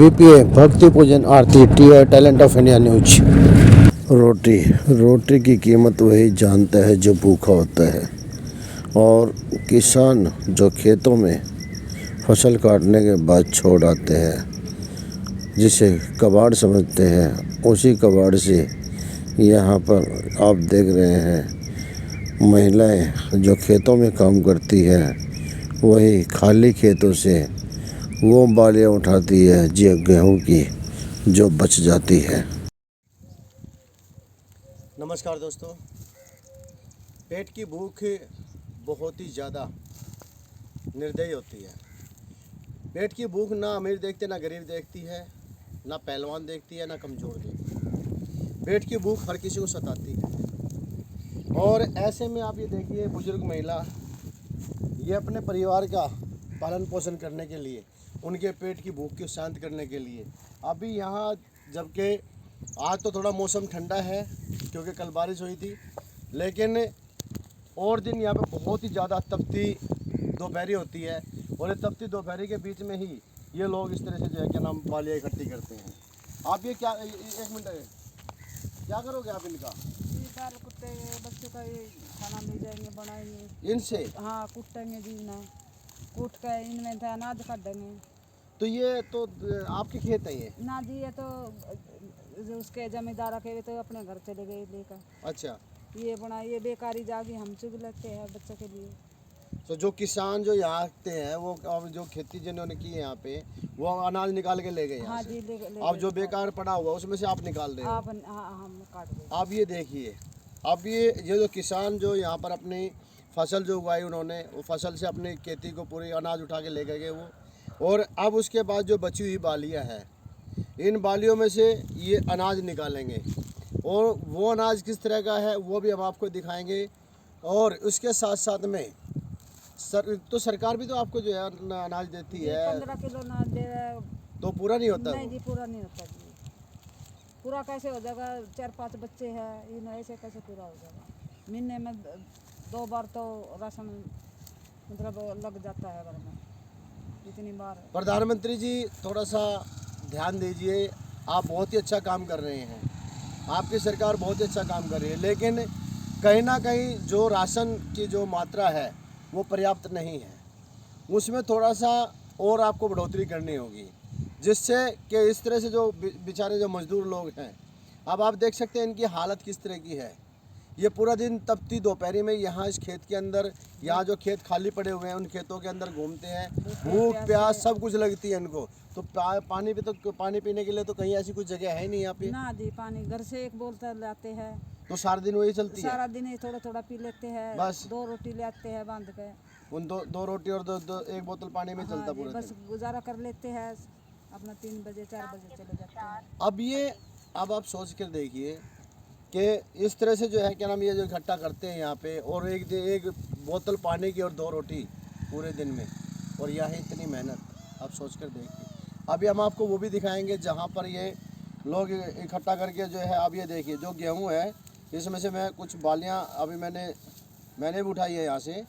VPA भक्ति पूजन आरती T talent of India news. रोटी की कीमत वही जानता है जो भूखा होता है। और किसान जो खेतों में फसल काटने के बाद छोड़ आते हैं, जिसे कबाड़ समझते हैं, उसी कबाड़ से यहाँ पर आप देख रहे हैं महिलाएं जो खेतों में काम करती है, वही खाली खेतों से वो बालियाँ उठाती है जी गेहूँ की, जो बच जाती है। नमस्कार दोस्तों, पेट की भूख बहुत ही ज़्यादा निर्दयी होती है। पेट की भूख ना अमीर देखते, ना गरीब देखती है, ना पहलवान देखती है, ना कमज़ोर देखती है। पेट की भूख हर किसी को सताती है। और ऐसे में आप ये देखिए, बुजुर्ग महिला ये अपने परिवार का पालन पोषण करने के लिए, उनके पेट की भूख को शांत करने के लिए अभी यहाँ, जबकि आज तो थोड़ा मौसम ठंडा है क्योंकि कल बारिश हुई थी, लेकिन और दिन यहाँ पे बहुत ही ज़्यादा तपती दोपहरी होती है। और ये तपती दोपहरी के बीच में ही ये लोग इस तरह से जो है क्या नाम बालियाँ इकट्ठी करते हैं। आप ये क्या, एक मिनट क्या करोगे आप इनका? दाल कुत्ते बच्चों का ये खाना मिल जाएंगे, बनाएंगे इनसे। हाँ, कुटेंगे जी ना, कूट के इनमें से अनाज काटेंगे। तो ये तो आपके खेत है ये? ना जी, ये तो जो उसके जमींदार के तो अपने घर चले गए लेकर। अच्छा। ये बना, ये बेकारी जागी हम चुग लेते हैं बच्चों के लिए। तो जो किसान जो यहाँ आते हैं, वो अब जो खेती जिन्होंने की है यहाँ पे, वो अनाज निकाल के ले गए यहाँ हाँ से। जी, ले अब जो बेकार पड़ा हुआ उसमें से आप निकाल रहे हो। आप हाँ, हम काट दें। आप ये देखिए, अब ये जो किसान जो यहाँ पर अपनी फसल जो उगाई उन्होंने, वो फसल से अपनी खेती को पूरी अनाज उठा के ले गए वो। और अब उसके बाद जो बची हुई बालियाँ हैं, इन बालियों में से ये अनाज निकालेंगे। और वो अनाज किस तरह का है वो भी हम आपको दिखाएंगे। और उसके साथ साथ में सरकार भी तो आपको जो है अनाज देती है। 15 किलो अनाज दे रहा है। तो पूरा नहीं होता? नहीं जी, पूरा नहीं होता जी। पूरा कैसे हो जाएगा? 4-5 बच्चे हैं, इन ऐसे कैसे पूरा हो जाएगा? महीने में 2 बार तो राशन मतलब लग जाता है घर में, इतनी बार। प्रधानमंत्री जी थोड़ा सा ध्यान दीजिए, आप बहुत ही अच्छा काम कर रहे हैं, आपकी सरकार बहुत ही अच्छा काम कर रही है, लेकिन कहीं ना कहीं जो राशन की जो मात्रा है वो पर्याप्त नहीं है। उसमें थोड़ा सा और आपको बढ़ोतरी करनी होगी, जिससे कि इस तरह से जो बेचारे जो मज़दूर लोग हैं, अब आप देख सकते हैं इनकी हालत किस तरह की है। ये पूरा दिन तपती दोपहरी में यहाँ इस खेत के अंदर, यहाँ जो खेत खाली पड़े हुए हैं उन खेतों के अंदर घूमते हैं। भूख प्यास सब कुछ लगती है इनको। तो पानी भी, तो पानी पीने के लिए तो कहीं ऐसी कुछ जगह है नहीं यहाँ पे ना जी। पानी घर से एक बोतल लाते हैं, तो सारा दिन वही चलती है। सारा दिन ही थोड़ा थोड़ा पी लेते हैं, बस 2 रोटी ले आते हैं बांध के। उन दो रोटी और एक बोतल पानी में चलता हाँ जी, पूरा बस दिन। गुजारा कर लेते हैं, अपना 3 बजे 4 बजे चले जाते हैं। अब आप सोच कर देखिए कि इस तरह से जो है क्या नाम, ये जो इकट्ठा करते हैं यहाँ पे, और एक बोतल पानी की और 2 रोटी पूरे दिन में, और यहाँ इतनी मेहनत, आप सोच कर देखिए। अभी हम आपको वो भी दिखाएंगे जहाँ पर ये लोग इकट्ठा करके जो है, अब ये देखिए जो गेहूँ है, इसमें से मैं कुछ बालियाँ अभी मैंने भी उठाई है यहाँ से,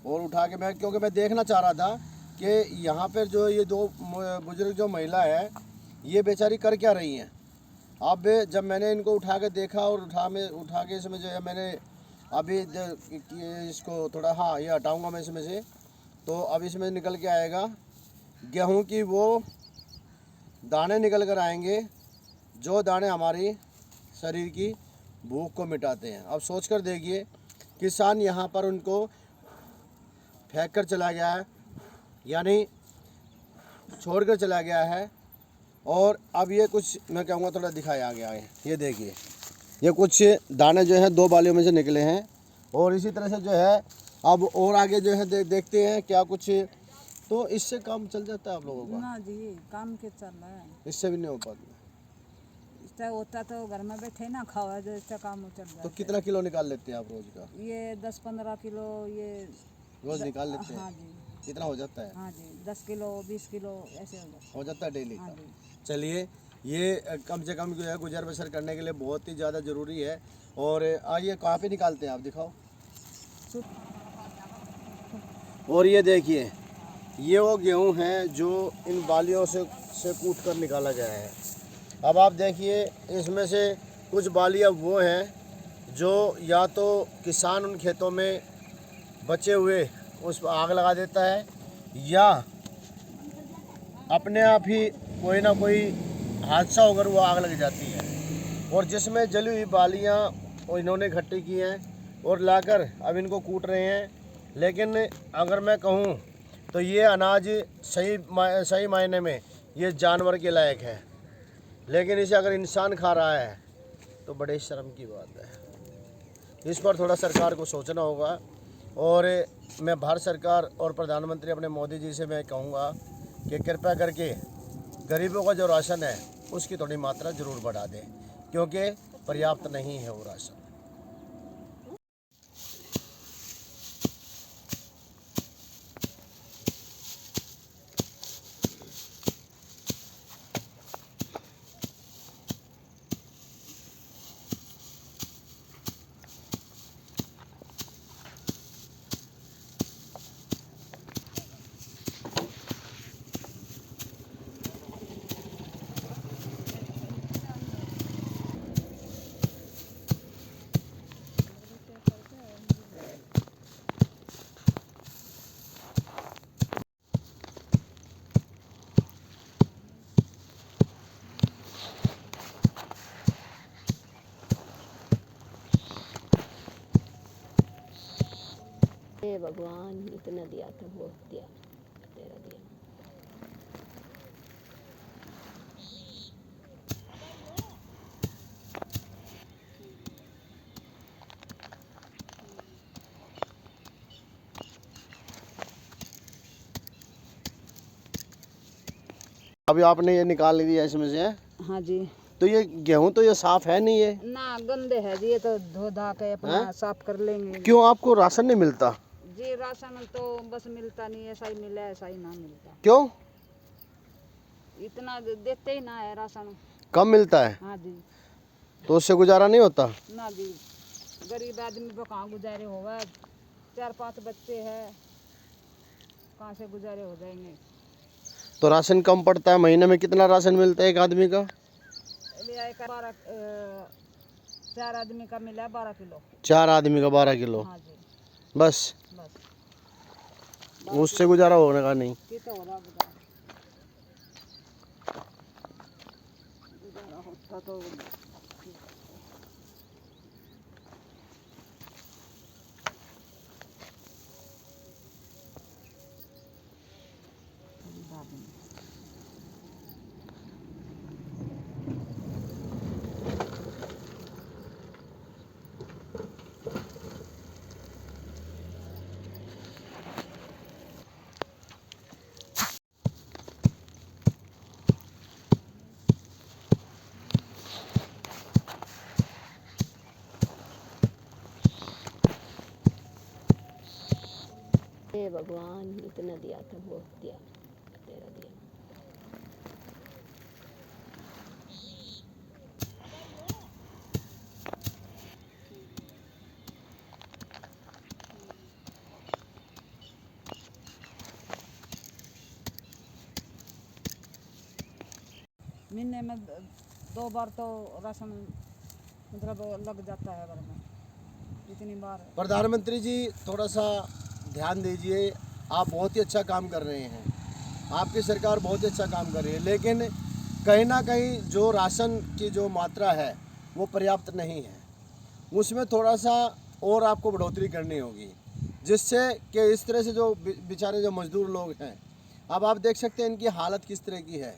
और उठा के क्योंकि मैं देखना चाह रहा था कि यहाँ पर जो ये 2 बुजुर्ग जो महिला है, ये बेचारी कर क्या रही हैं। अब जब मैंने इनको उठा के देखा और उठा के इसमें जो है मैंने अभी इसको थोड़ा, हाँ ये हटाऊंगा मैं इसमें से, तो अब इसमें निकल के आएगा गेहूं की वो दाने निकल कर आएंगे, जो दाने हमारी शरीर की भूख को मिटाते हैं। अब सोच कर देखिए, किसान यहाँ पर उनको फेंक कर चला गया है, यानी छोड़ कर चला गया है। और अब ये कुछ मैं कहूँगा थोड़ा दिखाया गया है, ये देखिए ये कुछ दाने जो है 2 बालियों में से निकले हैं। और इसी तरह से जो है अब और आगे जो है देखते हैं क्या कुछ, तो इससे काम चल जाता है आप लोगों का? ना जी, काम के चल रहा है, इससे भी नहीं हो पाता। इससे होता तो घर में बैठे ना खाओ, जो इससे काम चल रहा है। तो कितना किलो निकाल लेते हैं आप रोज का? ये 10-15 किलो ये रोज निकाल लेते हैं? हाँ जी। कितना हो जाता है? हाँ जी, 10 किलो 20 किलो ऐसे हो जाता है डेली हाँ का? जी। चलिए, ये कम से कम जो है गुजर बसर करने के लिए बहुत ही ज़्यादा ज़रूरी है। और आइए कहाँ पे निकालते हैं आप, दिखाओ। और ये देखिए, ये वो गेहूं हैं जो इन बालियों से से कूट कर निकाला गया है। अब आप देखिए, इसमें से कुछ बालियाँ वो हैं जो या तो किसान उन खेतों में बचे हुए उस पर आग लगा देता है, या अपने आप ही कोई ना कोई हादसा होकर वो आग लग जाती है। और जिसमें जली हुई बालियाँ इन्होंने इकट्ठी की हैं और लाकर अब इनको कूट रहे हैं। लेकिन अगर मैं कहूँ तो ये अनाज सही मायने में ये जानवर के लायक है, लेकिन इसे अगर इंसान खा रहा है तो बड़े शर्म की बात है। इस पर थोड़ा सरकार को सोचना होगा। और मैं भारत सरकार और प्रधानमंत्री अपने मोदी जी से मैं कहूँगा कि कृपया करके गरीबों का जो राशन है उसकी थोड़ी मात्रा ज़रूर बढ़ा दें, क्योंकि पर्याप्त नहीं है वो राशन। हे भगवान, इतना दिया था, बहुत दिया, तेरा दिया। अभी आपने ये निकाल दिया इसमें से, हाँ जी। तो ये गेहूं तो ये साफ है नहीं है ना, गंदे है जी, ये तो धो धा के अपना साफ कर लेंगे। क्यों? आपको राशन नहीं मिलता? जी राशन तो बस मिलता नहीं, ऐसा ही मिला ऐसा ही ना मिलता। क्यों? इतना देते ही ना है राशन। कम मिलता है हाँ जी। तो उससे गुजारा नहीं होता? ना जी, गरीब आदमी को कहाँ गुजारे होगा, 4-5 बच्चे हैं, कहाँ से गुजारे हो जाएंगे। तो राशन कम पड़ता है। महीने में कितना राशन मिलता है एक आदमी का? 4 आदमी का मिला 12 किलो। 4 आदमी का 12 किलो? हाँ जी, बस बस उससे गुजारा होने का नहीं। कितना हो रहा गुजारा होता तो हे भगवान, इतना दिया था, बहुत दिया, तेरा दिया। महीने में 2 बार तो राशन मतलब लग जाता है घर में, इतनी बार। प्रधानमंत्री जी थोड़ा सा ध्यान दीजिए, आप बहुत ही अच्छा काम कर रहे हैं, आपकी सरकार बहुत ही अच्छा काम कर रही है, लेकिन कहीं ना कहीं जो राशन की जो मात्रा है वो पर्याप्त नहीं है। उसमें थोड़ा सा और आपको बढ़ोतरी करनी होगी, जिससे कि इस तरह से जो बेचारे जो मजदूर लोग हैं, अब आप देख सकते हैं इनकी हालत किस तरह की है।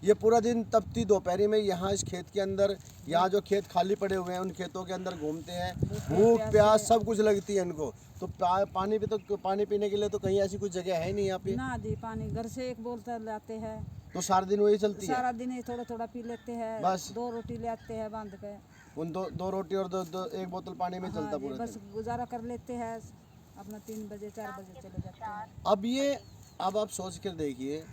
ये पूरा दिन तपती दोपहरी में यहाँ इस खेत के अंदर, यहाँ जो खेत खाली पड़े हुए हैं उन खेतों के अंदर घूमते हैं, भूख प्यास सब कुछ लगती है इनको। तो पानी भी तो पानी पीने के लिए तो कहीं ऐसी कुछ जगह है नहीं यहाँ पे ना जी, पानी घर से एक बोतल लाते हैं, तो सारा दिन वही चलती है। सारा दिन ही थोड़ा थोड़ा पी लेते हैं, बस 2 रोटी ले आते हैं बांध के। उन दो रोटी और एक बोतल पानी में चलता हाँ जी, पूरा बस दिन। गुजारा कर लेते हैं, अपना 3 बजे 4 बजे चले जाते हैं। अब आप सोच कर देखिए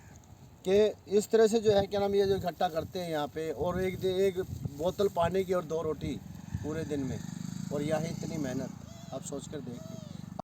कि इस तरह से जो है क्या नाम, ये जो इकट्ठा करते हैं यहाँ पे, और एक बोतल पानी की और 2 रोटी पूरे दिन में, और यहाँ इतनी मेहनत, आप सोच कर देखिए।